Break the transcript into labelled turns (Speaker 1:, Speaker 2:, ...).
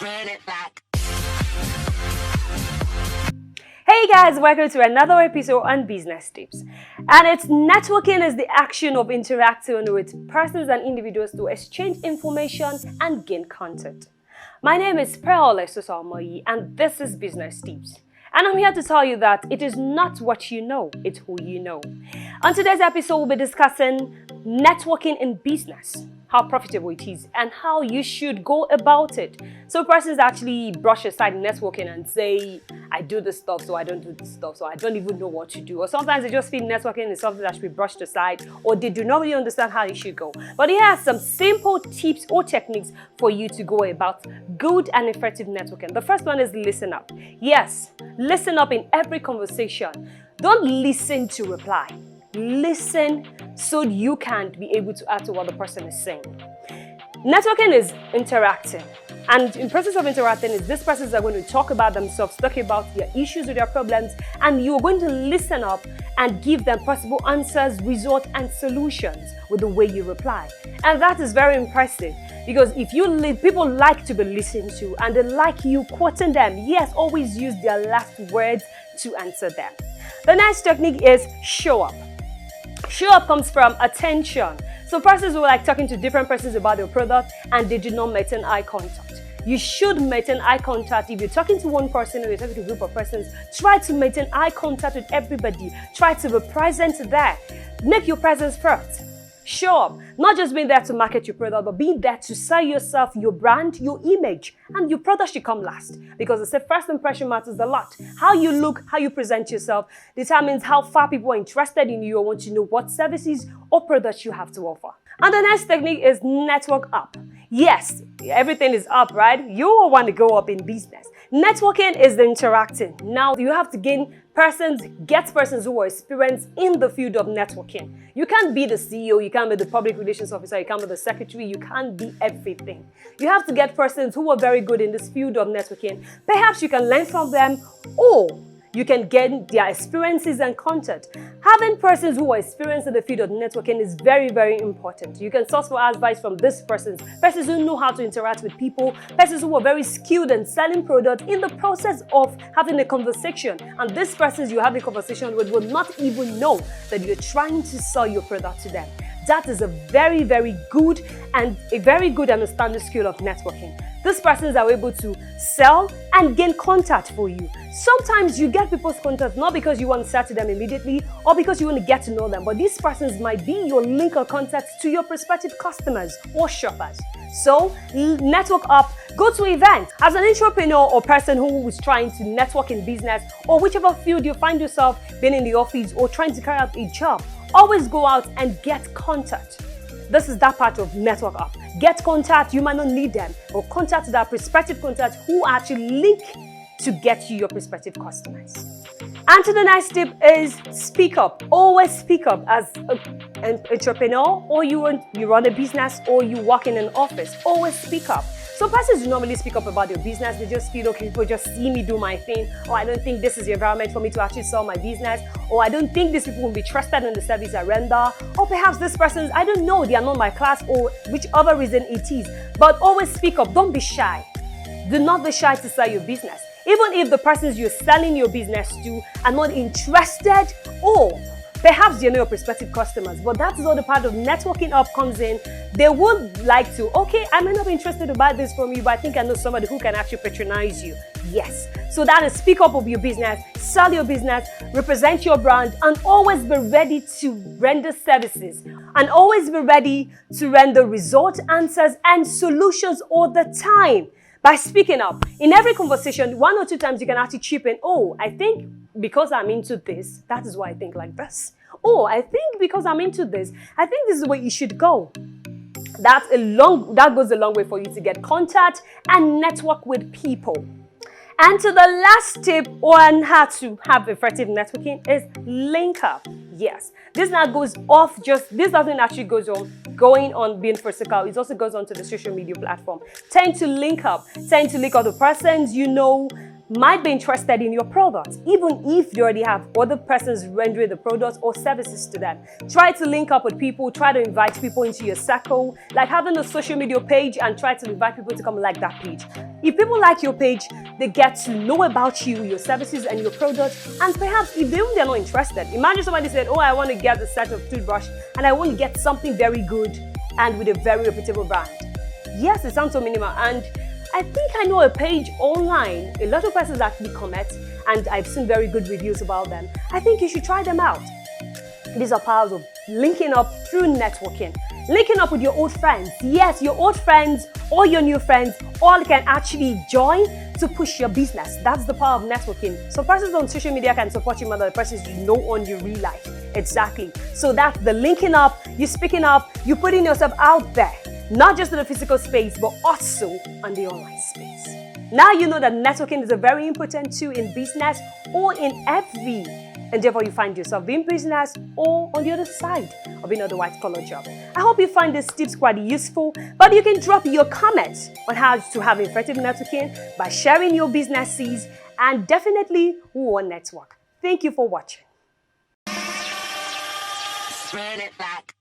Speaker 1: Hey guys, welcome to another episode on Business Tips. And it's networking is the action of interacting with persons and individuals to exchange information and gain content. My name is Pearl Esosalmoyi and this is Business Tips. And I'm here to tell you that it is not what you know, it's who you know. On today's episode, we'll be discussing networking in business, how profitable it is, and how you should go about it. So persons actually brush aside networking and say, I do this stuff, so I don't do this stuff, so I don't even know what to do. Or sometimes they just feel networking is something that should be brushed aside, or they do not really understand how it should go. But here are some simple tips or techniques for you to go about good and effective networking. The first one is listen up. Yes, listen up in every conversation. Don't listen to reply. Listen so you can be able to add to what the person is saying. Networking is interacting, and in process of interacting is these persons are going to talk about themselves, talk about their issues or their problems, and you're going to listen up and give them possible answers, results, and solutions with the way you reply. And that is very impressive because if people like to be listened to and they like you quoting them, yes, always use their last words to answer them. The next technique is show up. Show up comes from attention. So persons who like talking to different persons about their product and they do not maintain eye contact. You should maintain eye contact. If you're talking to one person or you're talking to a group of persons, try to maintain eye contact with everybody. Try to be present there. Make your presence first. Show up. Not just being there to market your product, but being there to sell yourself, your brand, your image, and your product should come last. Because they say first impression matters a lot. How you look, how you present yourself determines how far people are interested in you or want to know what services or products you have to offer. And the next technique is network up. Yes, everything is up, right? You will want to go up in business. Networking is the interacting. Now you have to get persons who are experienced in the field of networking. You can't be the CEO, you can't be the public relations officer, you can't be the secretary, you can't be everything. You have to get persons who are very good in this field of networking. Perhaps you can learn from them, or you can get their experiences and content. Having persons who are experienced in the field of networking is very, very important. You can source for advice from these persons who know how to interact with people, persons who are very skilled in selling products in the process of having a conversation. And these persons you have a conversation with will not even know that you're trying to sell your product to them. That is a very, very good and understanding skill of networking. These persons are able to sell and gain contact for you. Sometimes you get people's contact not because you want to sell to them immediately or because you want to get to know them, but these persons might be your link or contact to your prospective customers or shoppers. So, network up, go to events. As an entrepreneur or person who is trying to network in business or whichever field you find yourself being in the office or trying to carry out a job, always go out and get contact. This is that part of network up. Get contact, you might not need them, or contact that prospective contact who actually link to get you your prospective customers. And to the next tip is speak up. Always speak up as an entrepreneur, or you run a business, or you work in an office. Always speak up. So persons do not really speak up about their business. They just feel, okay, people just see me do my thing, or I don't think this is the environment for me to actually sell my business, or I don't think these people will be trusted in the service I render, or perhaps this person, I don't know, they are not my class, or which other reason it is. But always speak up. Don't be shy. Do not be shy to sell your business. Even if the persons you're selling your business to are not interested, or perhaps they're not your prospective customers, but that is all the part of networking up comes in. They would like to, okay, I may not be interested to buy this from you, but I think I know somebody who can actually patronize you. Yes. So that is speak up of your business, sell your business, represent your brand, and always be ready to render services. And always be ready to render result answers and solutions all the time. By speaking up, in every conversation, 1 or 2 times you can actually chip in, oh, I think because I'm into this, that is why I think like this. Oh, I think because I'm into this, I think this is the way you should go. That goes a long way for you to get contact and network with people. And to the last tip on how to have effective networking is link up. Yes, this now goes off this doesn't actually goes on going on being physical. It also goes on to the social media platform. Tend to link up the persons you know might be interested in your product, even if you already have other persons rendering the products or services to them. Try to link up with people, try to invite people into your circle, like having a social media page and try to invite people to come like that page. If people like your page, they get to know about you, your services and your products, and perhaps if they're not interested. Imagine somebody said, oh, I want to get a set of toothbrush and I want to get something very good and with a very reputable brand. Yes, it sounds so minimal, and I think I know a page online. A lot of persons actually comment, and I've seen very good reviews about them. I think you should try them out. These are powers of linking up through networking. Linking up with your old friends. Yes, your old friends or your new friends all can actually join to push your business. That's the power of networking. Some persons on social media can support you more than the persons you know on your real life. Exactly. So that's the linking up, you speaking up, you putting yourself out there. Not just in the physical space, but also on the online space. Now you know that networking is a very important tool in business or in every endeavor you find yourself, in business or on the other side of another white-collar job. I hope you find these tips quite useful, but you can drop your comments on how to have effective networking by sharing your businesses and definitely who on network. Thank you for watching.
Speaker 2: Spread it back.